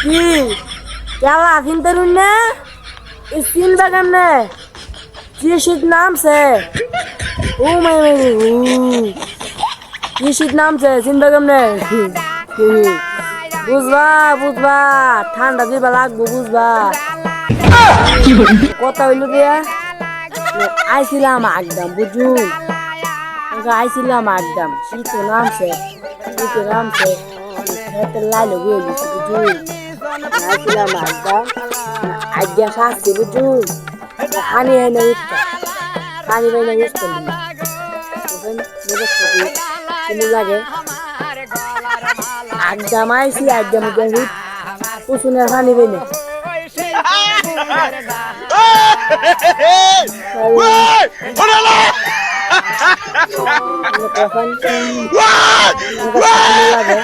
কি কেলা চিন্তারুন না চিনবা কেমনে কি শীত নামছে ও মাই মাই কি শীত নামছে চিনবা কেমনে বুঝবা বুঝবা ঠান্ডা দিবা লাগবো বুঝবা কথা হইল দিয়া আইছিলাম একদম বুঝুন আইছিলাম একদম শীত নামছে খেতে লাইলে বয়ে গেছি বুঝুন আইছিলাম একদম আজ্ঞা শাস্তি বুঝুন হানি হয় না উঠতা হানি হয় না উঠতাম লাগে একদম আইসি একদম কুসুনের হানি হয় না লাগে